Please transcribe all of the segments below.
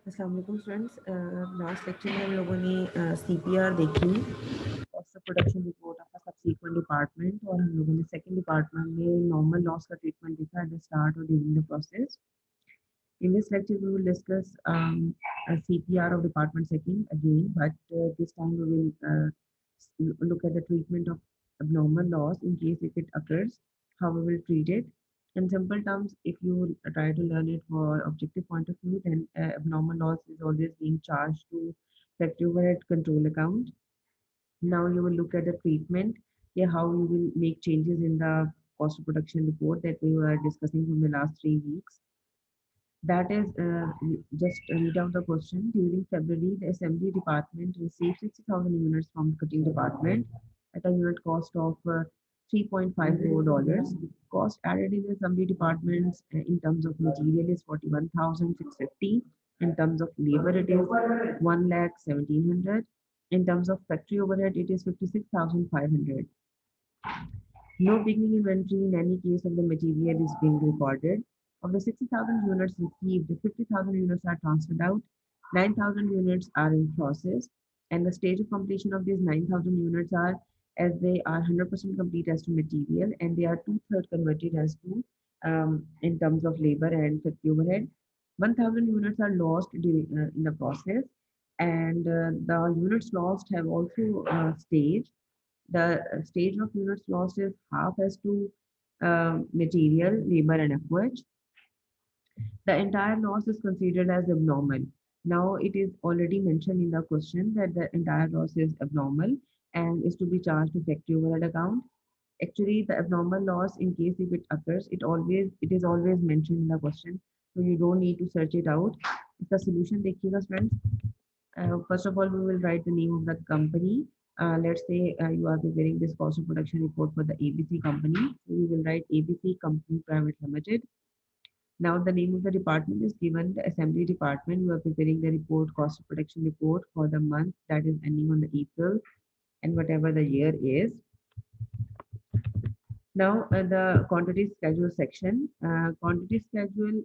अस्सलाम वालेकुम students. Last lecture में हम लोगों ने CPR देखी, cost of production report of a subsequent department, और हम लोगों ने सेकंड डिपार्टमेंट में नॉर्मल लॉस का ट्रीटमेंट देखा एट द स्टार्ट और during the process. In this lecture, we will discuss a CPR of Department Second again, but this time we will look at the treatment of abnormal loss in case if it occurs, how we will treat it. In simple terms, if you try to learn it for objective point of view, then abnormal loss is always being charged to factory overhead control account. Now you will look at the treatment, yeah, how you will make changes in the cost of production report that we were discussing from the last 3 weeks. That is, just read out the question. During February, the assembly department received 60,000 units from the cutting department at a unit cost of $3.54. Cost added in the assembly departments in terms of material is 41,650. In terms of labor, it is 1,17,000. In terms of factory overhead, it is 56,500. No beginning inventory in any case of the material is being recorded. Of the 60,000 units received, 50,000 units are transferred out, 9,000 units are in process, and the stage of completion of these 9,000 units are as they are 100% complete as to material, and they are two-thirds converted as to in terms of labor and factory overhead. 1,000 units are lost during in the process, and the units lost have also staged. The stage of units lost is half as to material, labor, and effort. The entire loss is considered as abnormal. Now, it is already mentioned in the question that the entire loss is abnormal and is to be charged to factory overhead account. Actually, the abnormal loss, in case if it occurs, it is always mentioned in the question, so you don't need to search it out. The solution देखिएगा friends. First of all, we will write the name of the company. Let's say you are preparing this cost of production report for the ABC company. So we will write ABC Company Private Limited. Now the name of the department is given, the assembly department. You are preparing the report, cost of production report for the month that is ending on the April and whatever the year is. Now the quantity schedule section. Quantity schedule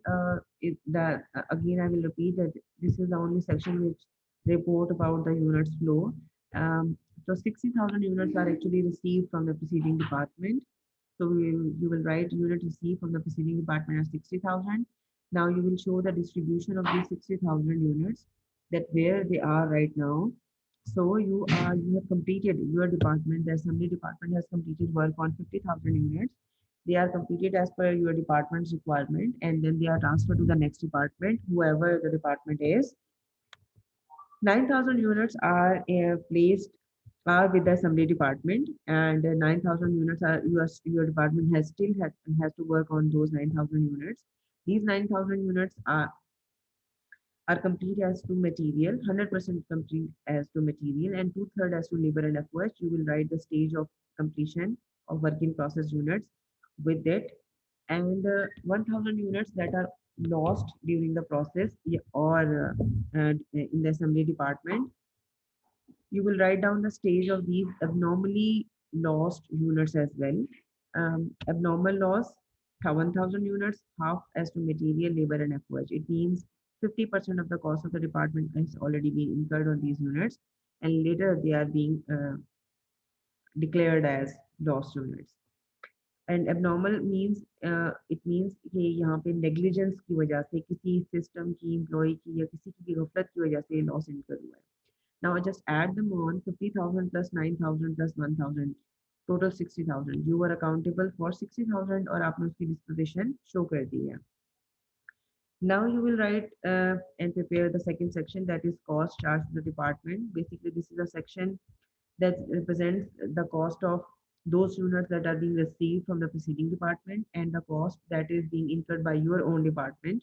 is the again I will repeat that this is the only section which report about the units flow. So 60,000 units are actually received from the preceding department. So you will write unit received from the preceding department as 60,000. Now you will show the distribution of these 60,000 units, that where they are right now. So you have completed your department, the assembly department has completed work on 50,000 units. They are completed as per your department's requirement, and then they are transferred to the next department, whoever the department is. 9,000 units are placed are with the assembly department, and 9,000 units are your department has to work on those 9,000 units. These 9,000 units are complete as to material, 100% complete as to material, and two-thirds as to labor and effort. You will write the stage of completion of work in process units with it, and 1,000 units that are lost during the process, or in the assembly department. You will write down the stage of these abnormally lost units as well. Abnormal loss, 1,000 units, half as to material, labor, and effort. It means 50% of the cost of the department has already been incurred on these units, and later they are being declared as lost units. And abnormal means it means कि यहाँ पे negligence की वजह से, किसी system की, employ की, या किसी की गफलत की वजह से लॉस इनकर हुआ है. Now just add them on 50,000 plus 9,000 plus 1,000, total 60,000. You are accountable for 60,000 और आपने उसकी डिस्पोजिशन शो कर दी है. Now you will write and prepare the second section, that is cost charged to the department. Basically, this is a section that represents the cost of those units that are being received from the preceding department and the cost that is being incurred by your own department.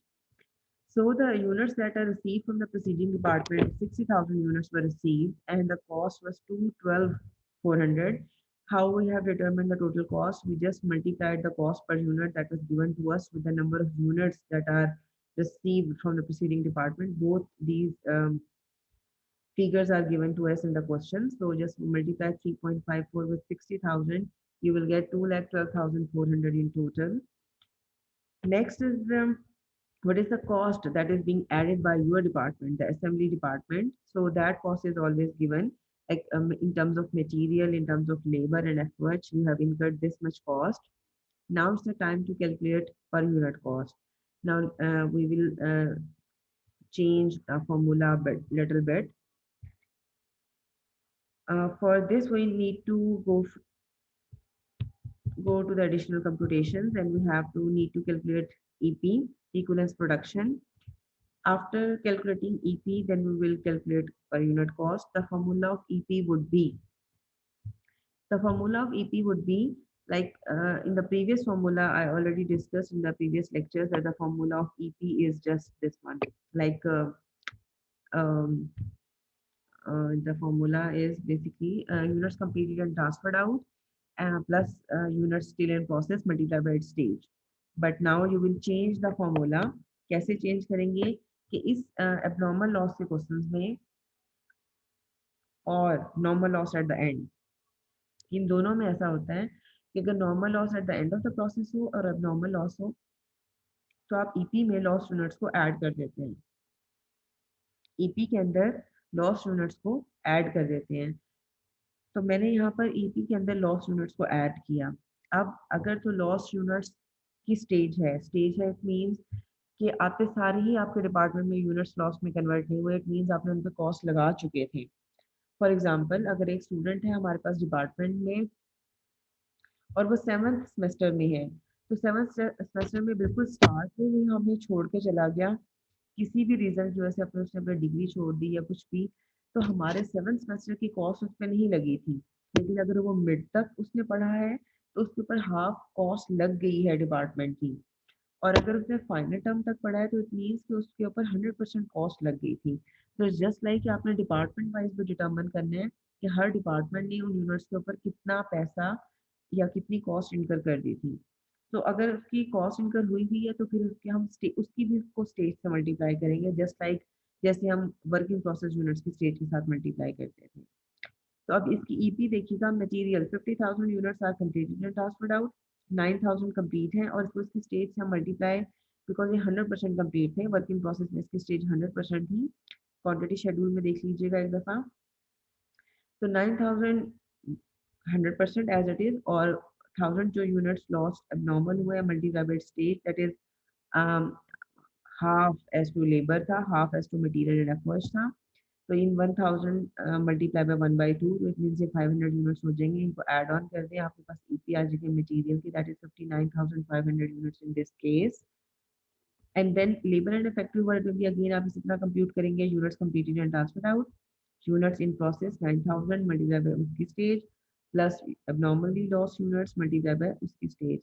So the units that are received from the preceding department, 60,000 units were received and the cost was 212,400. How we have determined the total cost? We just multiplied the cost per unit that was given to us with the number of units that are received from the preceding department. Both these figures are given to us in the question. So just multiply 3.54 with 60,000. You will get 2,12,400 in total. Next is what is the cost that is being added by your department, the assembly department. So that cost is always given, like in terms of material, in terms of labor and effort, you have incurred this much cost. Now it's the time to calculate per unit cost. Now we will change the formula a bit, little bit. For this, we need to go to the additional computations, and we have to need to calculate EP, equivalence production. After calculating EP, then we will calculate per unit cost. The formula of EP would be like in the previous formula, I already discussed in the previous lectures that the formula of EP is just this one. Like um, the formula is basically units completed and transferred out plus units still in process multiplied by its stage. But now you will change the formula. कैसे change करेंगे कि इस abnormal loss के questions में और normal loss at the end, इन दोनों में ऐसा होता है कि अगर normal loss at the end of the process हो और abnormal loss हो तो आप EP में lost units को ऐड कर देते हैं. EP के अंदर lost units को ऐड कर देते हैं. तो मैंने यहाँ पर EP के अंदर लॉस यूनिट्स को ऐड किया. अब अगर तो लॉस यूनिट्स की स्टेज है इट मींस कि आपके सारे ही आपके डिपार्टमेंट में यूनिट्स लॉस में कन्वर्ट नहीं हुए. इट मींस आपने उन पर कॉस्ट लगा चुके थे. फॉर एग्जांपल, अगर एक स्टूडेंट है हमारे पास डिपार्टमेंट में और वो 7th सेमेस्टर में है, तो 7th सेमेस्टर में बिल्कुल स्टार्ट में ही हमें छोड़ के चला गया किसी भी रीज़न की वजह से, अपने उसने अपनी डिग्री छोड़ दी या कुछ भी, तो हमारे 7th सेमेस्टर की कॉस्ट उस पर नहीं लगी थी. लेकिन अगर वो मिड तक उसने पढ़ा है तो उसके ऊपर हाफ कॉस्ट लग गई है डिपार्टमेंट की. और अगर उसने फाइनल टर्म तक पढ़ा है तो इट मीन्स कि उसके ऊपर 100% कॉस्ट लग गई थी. तो जस्ट लाइक आपने डिपार्टमेंट वाइज भी डिटर्मिन करना है कि हर डिपार्टमेंट ने उन यूनिट्स के ऊपर कितना पैसा या कितनी कॉस्ट इनकर कर दी थी. तो अगर उसकी कॉस्ट इनकर हुई भी है तो फिर उसकी भी उसको स्टेज से मल्टीप्लाई करेंगे, जस्ट लाइक जैसे हम वर्किंग प्रोसेस यूनिट्स की स्टेज के साथ मल्टीप्लाई करते थे. तो अब इसकी ईपी देखिएगा. Material 50,000 units are completed and transferred out. 9,000 complete है और इसको इसकी स्टेज से हम मल्टीप्लाई, बिकॉज ये 100% कंप्लीट थे. वर्किंग प्रोसेस में इसकी स्टेज 100% थी. क्वांटिटी शेड्यूल में देख लीजिएगा एक दफ़ा. तो 9,000 100% एज इट इज, और 1000 जो यूनिट्स लॉस्ट एबनॉर्मल हुए multiply by stage, that is half as to labour था, half as to material and efforts था. तो इन 1000 मल्टीप्लाई बाय 1/2, तो इट मींस ये 500 यूनिट्स हो जाएंगे. इनको ऐड ऑन कर दें, आपके पास ईपी आ जाएगी मटेरियल की, that is 59,500 units in this case. And then labour and factory work में भी अगेन आप इसी तरह कंप्यूट करेंगे. Units completed and transferred out, units in process 9000 multiply by उसकी stage plus abnormally lost units multiply by उसकी stage.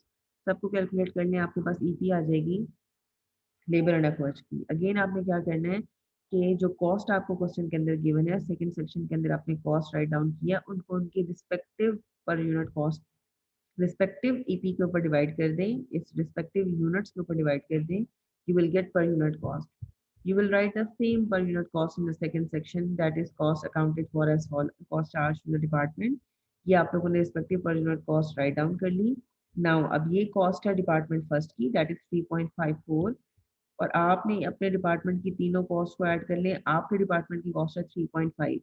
सबको calculate करने आपके पास ईपी आ जाएगी लेबर एंड एफर्ट्स की. अगेन आपने क्या करना है कि जो कॉस्ट आपको क्वेश्चन के अंदर गिवन है, सेकंड सेक्शन के अंदर आपने कॉस्ट राइट डाउन किया, उनको उनके respective per unit cost respective EP के ऊपर डिवाइड कर दें, इस रिस्पेक्टिव यूनिट्स के ऊपर डिवाइड कर दें. You will get per unit cost. You will write the same per unit cost in the second section, that is cost accounted for as cost charged to the department. ये आप लोगों ने respective per unit cost write down कर ली. Now अब ये cost है department first की, that is 3.54, और आपने अपने डिपार्टमेंट की तीनों कॉस्ट को ऐड कर लें. आपके डिपार्टमेंट की कॉस्ट है 3.5.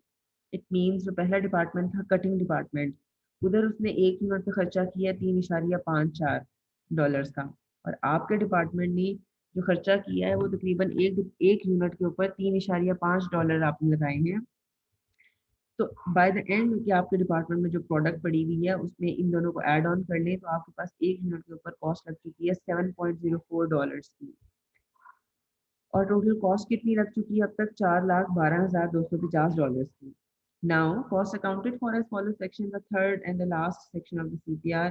इट मीन्स जो पहला डिपार्टमेंट था कटिंग डिपार्टमेंट, उधर उसने एक यूनिट पे खर्चा किया $3.54 का, और आपके डिपार्टमेंट ने जो खर्चा किया है वो तकरीबन एक यूनिट के ऊपर $3.5 आपने लगाए हैं. तो बाय द एंड कि आपके डिपार्टमेंट में जो प्रोडक्ट पड़ी हुई है उसमें इन दोनों को ऐड ऑन कर लें तो आपके पास एक यूनिट के ऊपर कॉस्ट लग चुकी है $7.04 की. और टोटल कॉस्ट कितनी लग चुकी है अब तक? $4,12,250 की. Now, cost accounted for as follows section, the third and the last section of the CPR.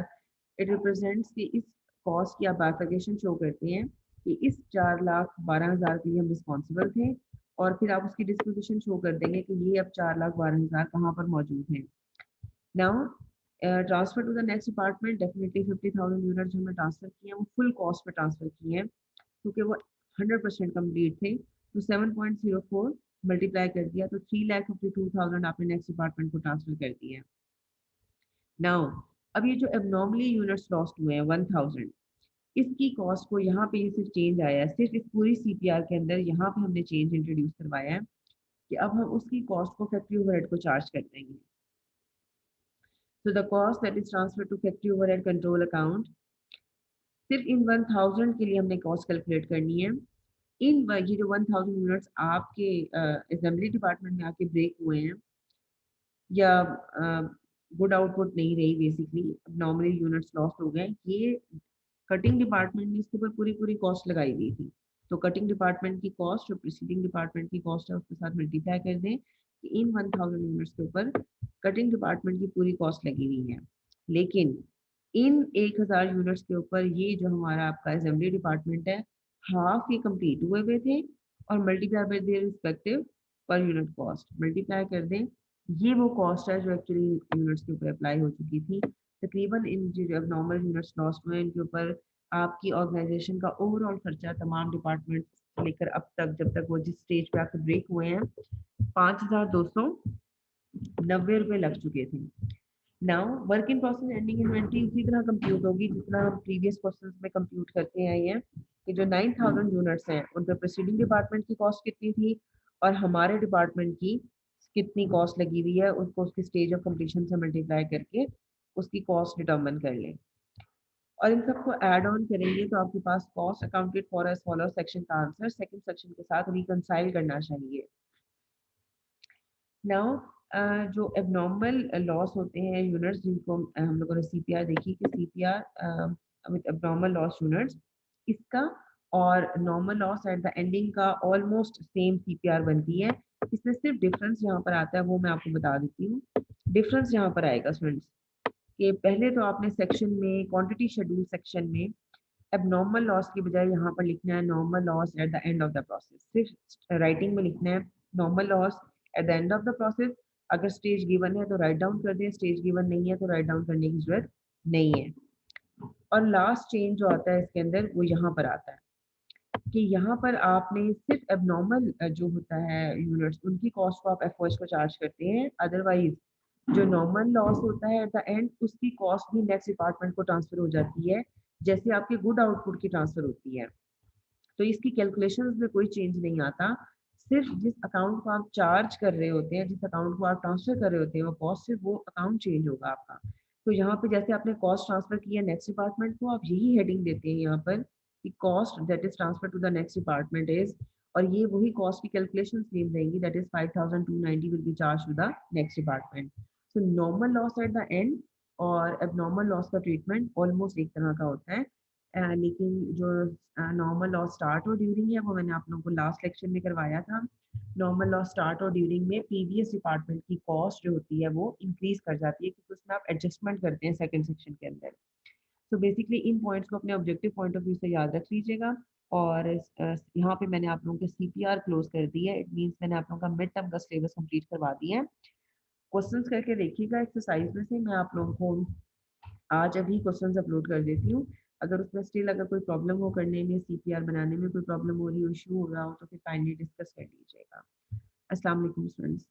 It represents कि इस कॉस्ट की आप बाइफर्केशन शो करते हैं कि इस 4,12,000 के लिए हम रिस्पॉन्सिबल थे, और फिर आप उसकी डिस्ट्रीब्यूशन शो कर देंगे कि ये अब 4,12,000 कहाँ पर मौजूद हैं. Now transfer to the next department, definitely 50,000 unit जो हमने ट्रांसफर किए हैं वो फुल कॉस्ट पर ट्रांसफर किए हैं क्योंकि वो 100% कंप्लीट थे. तो 7.04 मल्टीप्लाई कर दिया तो 3,52,000 आपने नेक्स्ट डिपार्टमेंट को ट्रांसफर कर दिए. नाउ अब ये जो एबनॉर्मली यूनिट्स लॉस्ट हुए हैं 1000, इसकी कॉस्ट को यहाँ पे ये सिर्फ चेंज आया है, सिर्फ इस पूरी सीपीआर के अंदर यहाँ पे हमने चेंज इंट्रोड्यूस करवाया है कि अब हम उसकी कॉस्ट को फैक्ट्री ओवरहेड को चार्ज कर देंगे। So the cost that is transferred to factory overhead control account, सिर्फ इन 1000 के लिए हमने कॉस्ट कैलकुलेट करनी है। ये जो 1000 यूनिट्स आपके असेंबली डिपार्टमेंट में आके ब्रेक हुए हैं या गुड आउटपुट नहीं रही, बेसिकली नॉर्मली यूनिट्स लॉस्ट हो गए, ये कटिंग डिपार्टमेंट ने इसके ऊपर पूरी पूरी कॉस्ट लगाई हुई थी। तो कटिंग डिपार्टमेंट की कॉस्ट जो प्रीसीडिंग डिपार्टमेंट की कॉस्ट है उसके साथ मल्टीप्लाई कर दें कि इन 1000 यूनिट्स के ऊपर कटिंग डिपार्टमेंट की पूरी कॉस्ट लगी हुई है। लेकिन इन 1000 यूनिट्स के ऊपर ये जो हमारा आपका असेंबली डिपार्टमेंट है, हाफ ये कंप्लीट हुए थे और multiply by their respective per unit cost multiply कर दें। ये वो कॉस्ट है जो एक्चुअली यूनिट्स के ऊपर अप्लाई हो चुकी थी। तकरीबन इन जो नॉर्मल यूनिट्स लॉस्ट हुए इनके ऊपर आपकी ऑर्गेनाइजेशन का ओवरऑल खर्चा तमाम डिपार्टमेंट लेकर अब तक, जब तक वो जिस स्टेज पे आके ब्रेक हुए हैं, 5290 रुपये लग चुके थे। Now work in process ending inventory उसी तरह कंप्यूट होगी जितना हम प्रीवियस क्वेश्चंस में कंप्यूट करते आए हैं कि जो 9000 यूनिट्स हैं उन पर प्रीसीडिंग डिपार्टमेंट की कॉस्ट कितनी थी और हमारे डिपार्टमेंट की कितनी कॉस्ट लगी हुई है, उसको उसकी स्टेज ऑफ कंप्लीशन से मल्टीप्लाई करके उसकी कॉस्ट डिटर्मिन कर लें और इन सबको ऐड ऑन करेंगे तो आपके पास cost accounted for as follow section का आंसर सेकंड सेक्शन के साथ रिकंसाइल करना चाहिए। नाउ जो एबनॉर्मल लॉस होते हैं यूनिट्स जिनको हम लोगों ने सीपीआर देखी कि CPR with abnormal loss units, इसका और normal loss at the ending का ऑलमोस्ट सेम सीपीआर बनती है। इसमें सिर्फ डिफरेंस यहाँ पर आता है वो मैं आपको बता देती हूँ। डिफरेंस यहाँ पर आएगा स्टूडेंट्स कि पहले तो आपने सेक्शन में क्वांटिटी शेड्यूल सेक्शन में एबनॉर्मल लॉस की बजाय यहाँ पर लिखना है normal loss at the end of the process. सिर्फ राइटिंग में लिखना है normal loss at the end of the process. अगर स्टेज गिवन है तो राइट डाउन कर दें, स्टेज गिवन नहीं है तो राइट डाउन करने की जरूरत नहीं है। और लास्ट चेंज जो आता है इसके अंदर वो यहाँ पर आता है कि यहाँ पर आपने सिर्फ एबनॉर्मल जो होता है यूनिट्स उनकी कॉस्ट को आप एफओएस को चार्ज करते हैं, अदरवाइज जो नॉर्मल लॉस होता है एट द एंड उसकी कॉस्ट भी नेक्स्ट डिपार्टमेंट को ट्रांसफर हो जाती है जैसे आपके गुड आउटपुट की ट्रांसफर होती है। तो इसकी कैलकुलेशंस में कोई चेंज नहीं आता, सिर्फ जिस अकाउंट को आप चार्ज कर रहे होते हैं, जिस अकाउंट को आप ट्रांसफर कर रहे होते हैं वो कॉस्ट, सिर्फ वो अकाउंट चेंज होगा आपका। तो यहाँ पे जैसे आपने कॉस्ट ट्रांसफर किया नेक्स्ट डिपार्टमेंट को, आप यही हेडिंग देते हैं यहाँ पर कि cost that is transfer to the next department is, और ये वही कॉस्ट की कैलकुलेशन नेम रहेंगी that is 5290 will be charge to the next department. So normal loss at the end और एबनॉर्मल लॉस का ट्रीटमेंट ऑलमोस्ट एक तरह का होता है। लेकिन जो नॉर्मल लॉस स्टार्ट और ड्यूरिंग है वो मैंने आप लोगों को लास्ट लेक्चर में करवाया था। नॉर्मल लॉस स्टार्ट और ड्यूरिंग में प्रीवियस डिपार्टमेंट की कॉस्ट जो होती है वो इंक्रीज कर जाती है क्योंकि उसमें आप एडजस्टमेंट करते हैं सेकंड सेक्शन के अंदर। तो बेसिकली इन पॉइंट्स को अपने ऑब्जेक्टिव पॉइंट ऑफ व्यू से याद रख लीजिएगा। और यहाँ पे मैंने आप लोगों के सीपीआर क्लोज कर दी है, इट मीन्स मैंने आप लोगों का मिड टर्म का सिलेबस कंप्लीट करवा दिया है। क्वेश्चंस करके देखिएगा एक्सरसाइज में से, मैं आप लोगों को आज अभी क्वेश्चंस अपलोड कर देती हूँ। अगर उसमें स्टिल अगर कोई प्रॉब्लम हो करने में, सीपीआर बनाने में कोई प्रॉब्लम हो रही हो, इशू हो रहा हो तो फिर काइंडली डिस्कस कर लीजिएगा। अस्सलाम वालेकुम स्टूडेंट्स।